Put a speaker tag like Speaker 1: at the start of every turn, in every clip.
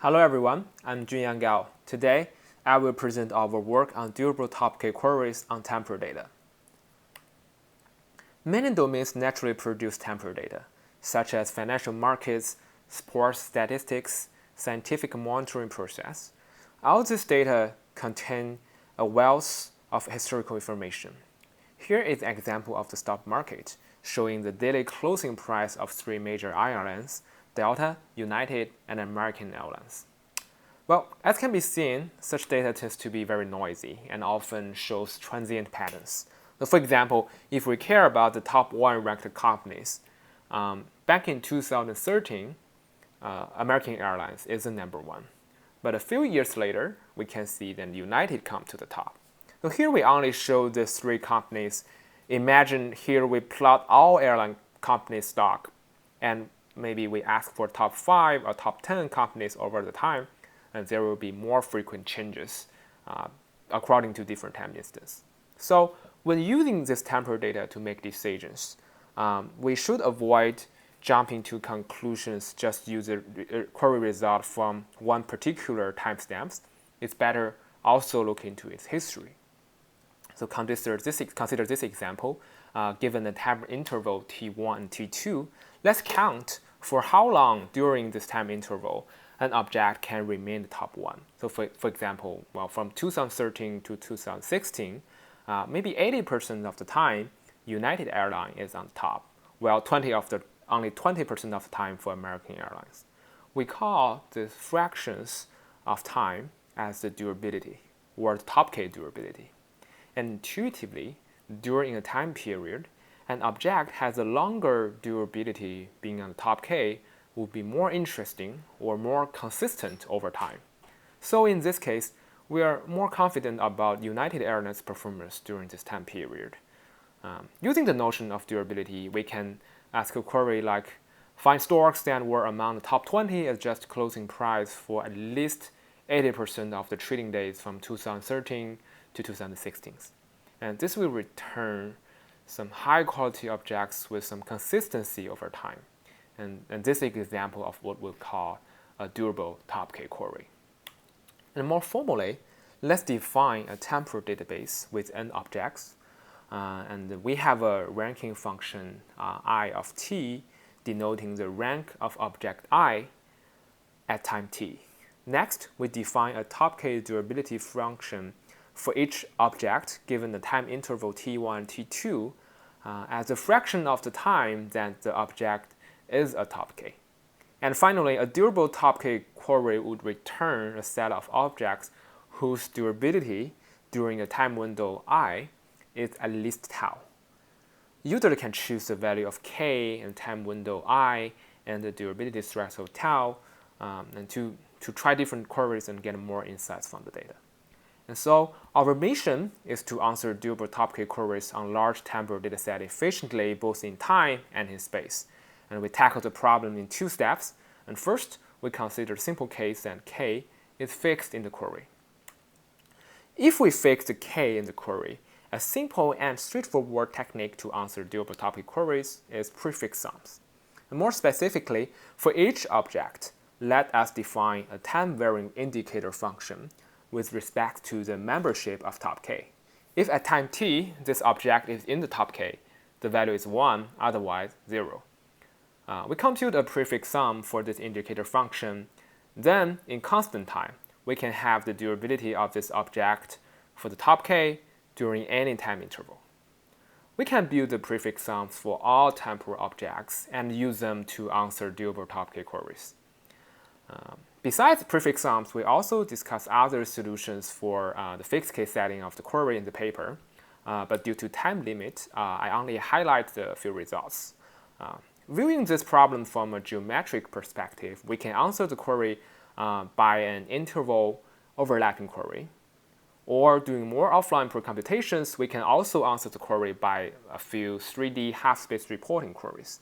Speaker 1: Hello everyone, I'm Junyang Gao. Today, I will present our work on durable top K queries on temporal data. Many domains naturally produce temporal data, such as financial markets, sports statistics, scientific monitoring process. All this data contain a wealth of historical information. Here is an example of the stock market, showing the daily closing price of three major airlines, Delta, United, and American Airlines. Well, as can be seen, such data tends to be very noisy and often shows transient patterns. So for example, if we care about the top 1 ranked companies, back in 2013, American Airlines is the number 1. But a few years later, we can see that United come to the top. So here we only show the 3 companies. Imagine here we plot all airline company stock, and maybe we ask for top 5 or top 10 companies over the time, and there will be more frequent changes according to different time instances. So when using this temporal data to make decisions, we should avoid jumping to conclusions just use a query result from one particular timestamp. It's better also look into its history. So consider this example. Given the time interval T1 and T2, let's count for how long during this time interval an object can remain the top 1. So for example, well, from 2013 to 2016, maybe 80% of the time, United Airlines is on top, while only 20% of the time for American Airlines. We call the fractions of time as the durability, or the top K durability. And intuitively, during a time period, an object has a longer durability being on the top K will be more interesting or more consistent over time. So in this case, we are more confident about United Airlines' performance during this time period. Using the notion of durability, we can ask a query like, find stocks that were among the top 20 at just closing price for at least 80% of the trading days from 2013 to 2016. And this will return some high quality objects with some consistency over time. And this is an example of what we'll call a durable top K query. And more formally, let's define a temporal database with n objects. And we have a ranking function I of t denoting the rank of object I at time t. Next, we define a top K durability function for each object given the time interval t1 and t2 as a fraction of the time that the object is a top K. And finally, a durable top K query would return a set of objects whose durability during a time window I is at least tau. User can choose the value of K and time window I and the durability threshold tau and to try different queries and get more insights from the data. And so our mission is to answer durable top K queries on large temporal data set efficiently both in time and in space. And we tackle the problem in 2 steps. And first, we consider the simple case that K is fixed in the query. If we fix the K in the query, a simple and straightforward technique to answer durable top K queries is prefix sums. And more specifically, for each object, let us define a time-varying indicator function with respect to the membership of top K. If at time t, this object is in the top K, the value is 1, otherwise 0. We compute a prefix sum for this indicator function. Then, in constant time, we can have the durability of this object for the top K during any time interval. We can build the prefix sums for all temporal objects and use them to answer durable top K queries. Besides prefix sums, we also discuss other solutions for the fixed case setting of the query in the paper. But due to time limit, I only highlight the few results. Viewing this problem from a geometric perspective, we can answer the query by an interval overlapping query. Or doing more offline pre-computations, we can also answer the query by a few 3D half-space reporting queries.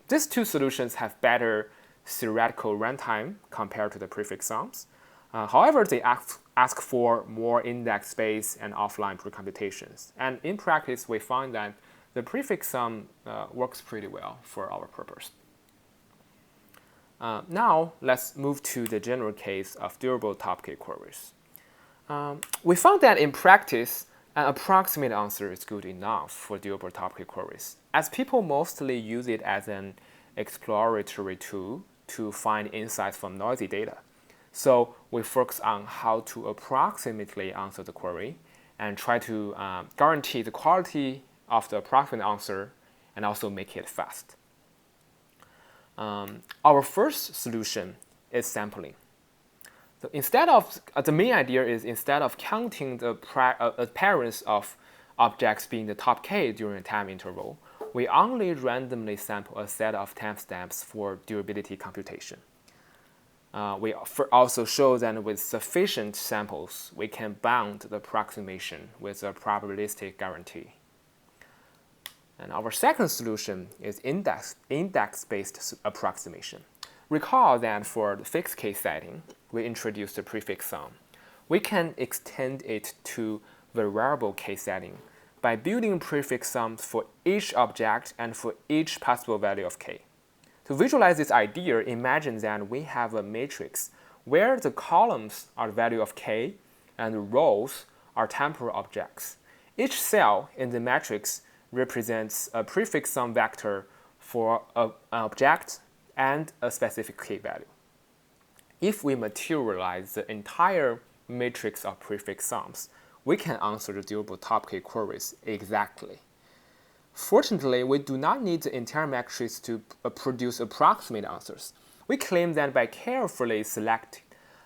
Speaker 1: These 2 solutions have better theoretical runtime compared to the prefix sums. However, they ask for more index space and offline pre-computations. And in practice, we find that the prefix sum works pretty well for our purpose. Now, let's move to the general case of durable top-K queries. We found that in practice, an approximate answer is good enough for durable top-K queries, as people mostly use it as an exploratory tool to find insights from noisy data. So we focus on how to approximately answer the query and try to guarantee the quality of the approximate answer and also make it fast. Our first solution is sampling. So instead of the main idea is instead of counting the appearance of objects being the top K during a time interval, we only randomly sample a set of timestamps for durability computation. We also show that with sufficient samples, we can bound the approximation with a probabilistic guarantee. And our second solution is index-based approximation. Recall that for the fixed case setting, we introduced the prefix sum. We can extend it to the variable case setting by building prefix sums for each object and for each possible value of k. To visualize this idea, imagine that we have a matrix where the columns are the value of k and the rows are temporal objects. Each cell in the matrix represents a prefix sum vector for an object and a specific k value. If we materialize the entire matrix of prefix sums, we can answer the durable top-K queries exactly. Fortunately, we do not need the entire matrix to produce approximate answers. We claim that by carefully selecting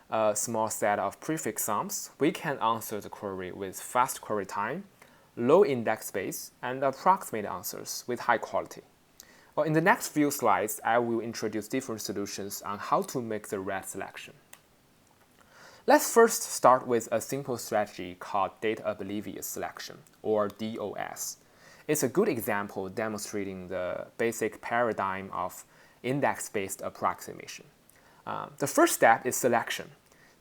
Speaker 1: a small set of prefix sums, we can answer the query with fast query time, low index space, and approximate answers with high quality. Well, in the next few slides, I will introduce different solutions on how to make the right selection. Let's first start with a simple strategy called data oblivious selection, or DOS. It's a good example demonstrating the basic paradigm of index-based approximation. The first step is selection.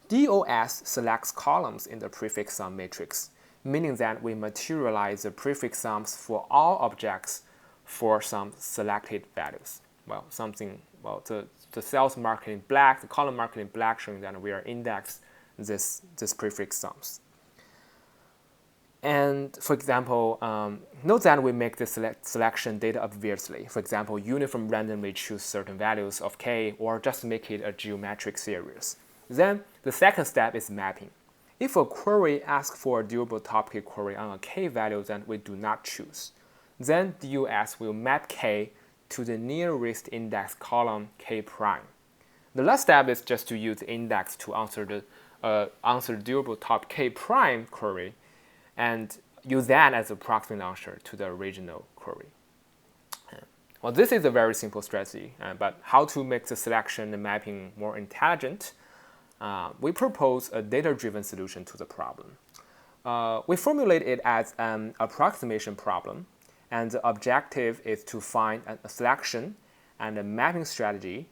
Speaker 1: DOS selects columns in the prefix sum matrix, meaning that we materialize the prefix sums for all objects for some selected values. The cells marked in black, the column marked in black, showing that we are indexed this prefix sums. And for example, note that we make the selection data obviously. For example, uniform randomly choose certain values of k or just make it a geometric series. Then the second step is mapping. If a query asks for a durable top-K query on a k value that we do not choose, then DOS will map k to the nearest index column k prime. The last step is just to use the index to answer the durable top-K prime query and use that as an approximate answer to the original query. Well, this is a very simple strategy, but how to make the selection and mapping more intelligent? We propose a data-driven solution to the problem. We formulate it as an approximation problem, and the objective is to find a selection and a mapping strategy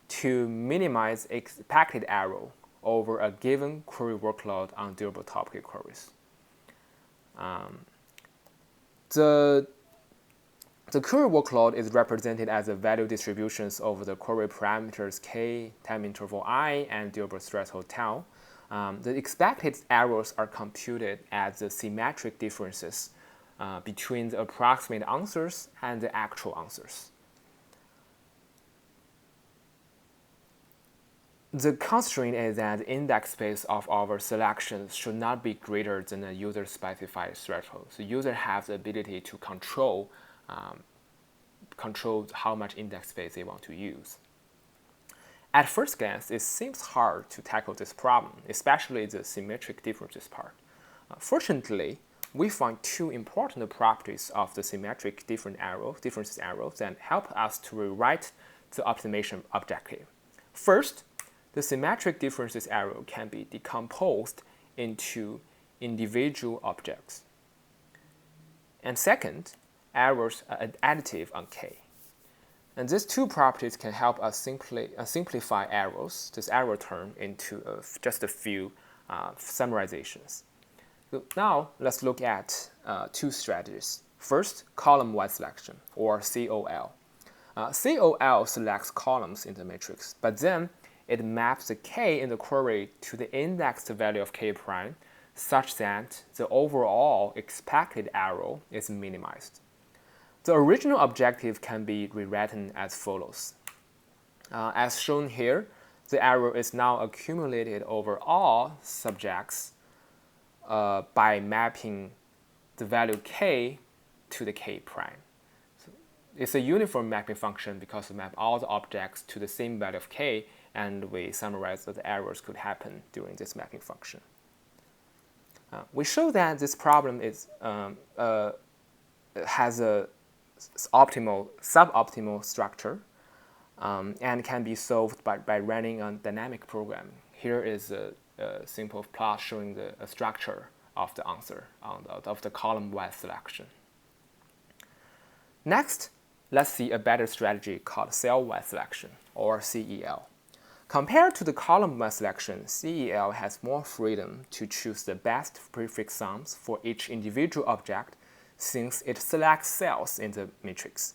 Speaker 1: to minimize expected error over a given query workload on durable top-K queries. The query workload is represented as the value distributions over the query parameters k, time interval I, and durable threshold tau. The expected errors are computed as the symmetric differences between the approximate answers and the actual answers. The constraint is that the index space of our selections should not be greater than a user-specified threshold. So the user has the ability to control how much index space they want to use. At first glance, it seems hard to tackle this problem, especially the symmetric differences part. Fortunately, we find two important properties of the symmetric differences arrows that help us to rewrite the optimization objective. First, the symmetric differences arrow can be decomposed into individual objects. And second, errors are additive on k. And these two properties can help us simplify errors, this error term, into just a few summarizations. So now let's look at two strategies. First, column-wide selection, or COL. COL selects columns in the matrix, but then it maps the K in the query to the indexed value of K prime such that the overall expected error is minimized. The original objective can be rewritten as follows. As shown here, the error is now accumulated over all subjects by mapping the value K to the K prime. So it's a uniform mapping function because we map all the objects to the same value of K, and we summarize that the errors could happen during this mapping function. We show that this problem has a suboptimal structure and can be solved by running a dynamic program. Here is a simple plot showing the structure of the answer of the column-wise selection. Next, let's see a better strategy called cell-wise selection, or CEL. Compared to the column-wise selection, CEL has more freedom to choose the best prefix sums for each individual object since it selects cells in the matrix.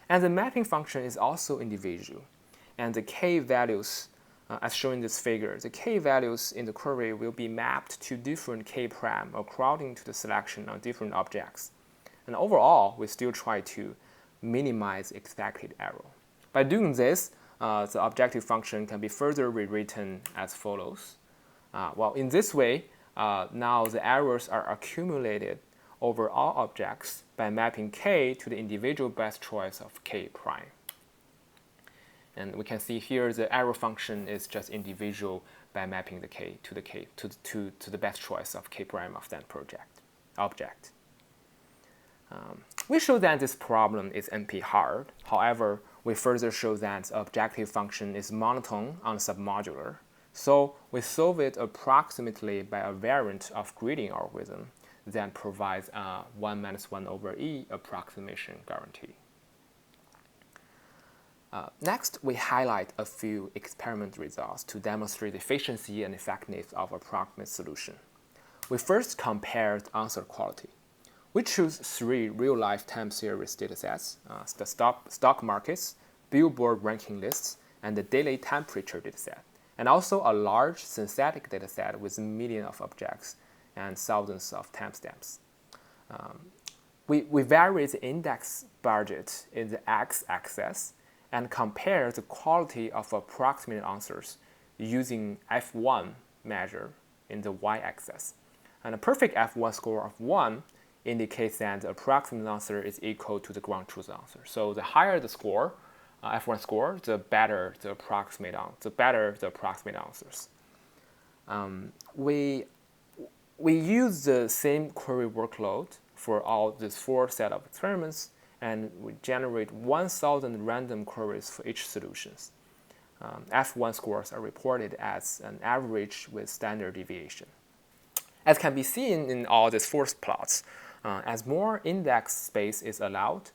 Speaker 1: And the mapping function is also individual. And the K values, as shown in this figure, the K values in the query will be mapped to different K prime according to the selection on different objects. And overall, we still try to minimize expected error. By doing this, the objective function can be further rewritten as follows. Well, in this way, now the errors are accumulated over all objects by mapping K to the individual best choice of K prime. And we can see here the error function is just individual by mapping the K to the best choice of K prime of that object. We show that this problem is NP hard. However, we further show that the objective function is monotone on submodular. So we solve it approximately by a variant of grading algorithm that provides a 1 minus 1 over E approximation guarantee. Next, we highlight a few experiment results to demonstrate the efficiency and effectiveness of approximate solution. We first compared answer quality. We choose 3 real-life time series datasets, the stock markets, Billboard ranking lists, and the daily temperature dataset, and also a large synthetic dataset with millions of objects and thousands of timestamps. We vary the index budget in the x-axis and compare the quality of approximate answers using F1 measure in the y-axis. And a perfect F1 score of 1 indicates that the approximate answer is equal to the ground truth answer. So the higher the score, F1 score, the better the approximate answers. We use the same query workload for all these 4 set of experiments, and we generate 1,000 random queries for each solutions. F1 scores are reported as an average with standard deviation. As can be seen in all these force plots, as more index space is allowed,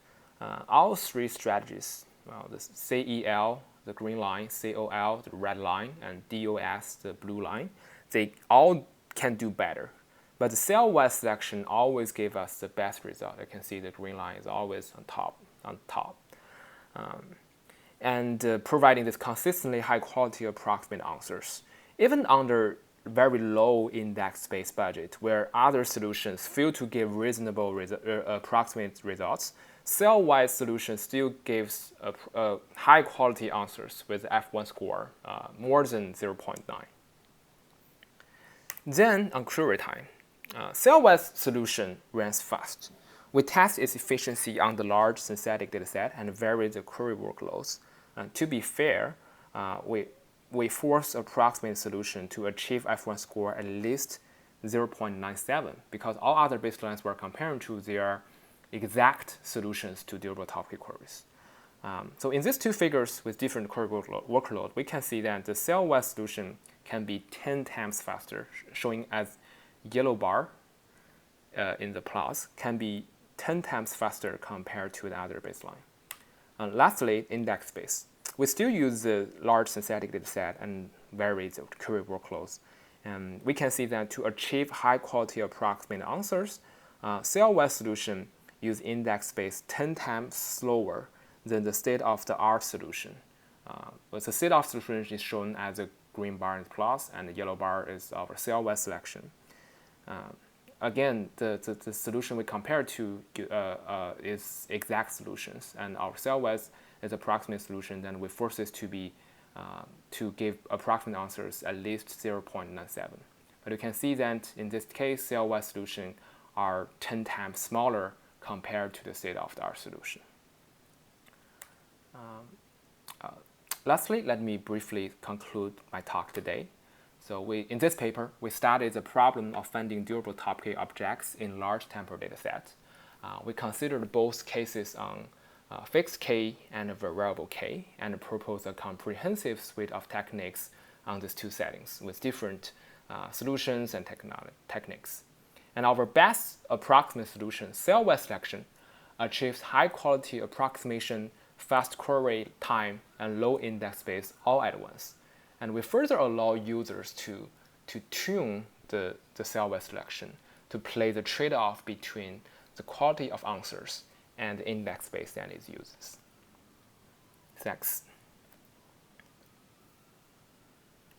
Speaker 1: all 3 strategies, the CEL, the green line, COL, the red line, and DOS, the blue line, they all can do better. But the cell-wise selection always gave us the best result. You can see the green line is always on top. Providing this consistently high-quality approximate answers. Even under very low index space budget, where other solutions fail to give reasonable approximate results, cell-wise solution still gives high-quality answers with F1 score more than 0.9. Then on query time, cell-wise solution runs fast. We test its efficiency on the large synthetic dataset and vary the query workloads. To be fair, we force approximate solution to achieve F1 score at least 0.97 because all other baselines we're comparing to, they are exact solutions to DurableTopKQuery queries. So in these 2 figures with different query workload, we can see that the cell-wise solution can be 10 times faster, showing as yellow bar in the plots, can be 10 times faster compared to the other baseline. And lastly, index space. We still use the large synthetic dataset and vary the query workloads. And we can see that to achieve high-quality approximate answers, cell-wise solution use index space 10 times slower than the state-of-the-art solution. But the state-of solution is shown as a green bar in the plot, and the yellow bar is our cell-wide selection. Again, the solution we compare to is exact solutions, and our cell-wide is approximate solution. Then we force this to be to give approximate answers at least 0.97. But you can see that in this case, cell-wide solution are 10 times smaller compared to the state-of-the-art solution. Lastly, let me briefly conclude my talk today. So in this paper, we studied the problem of finding durable top K objects in large temporal data sets. We considered both cases on fixed K and variable K, and proposed a comprehensive suite of techniques on these two settings with different solutions and techniques. And our best approximate solution, cell-wide selection, achieves high-quality approximation, fast query time, and low index space all at once. And we further allow users to tune the cell-wide selection to play the trade-off between the quality of answers and the index space that it uses. Thanks.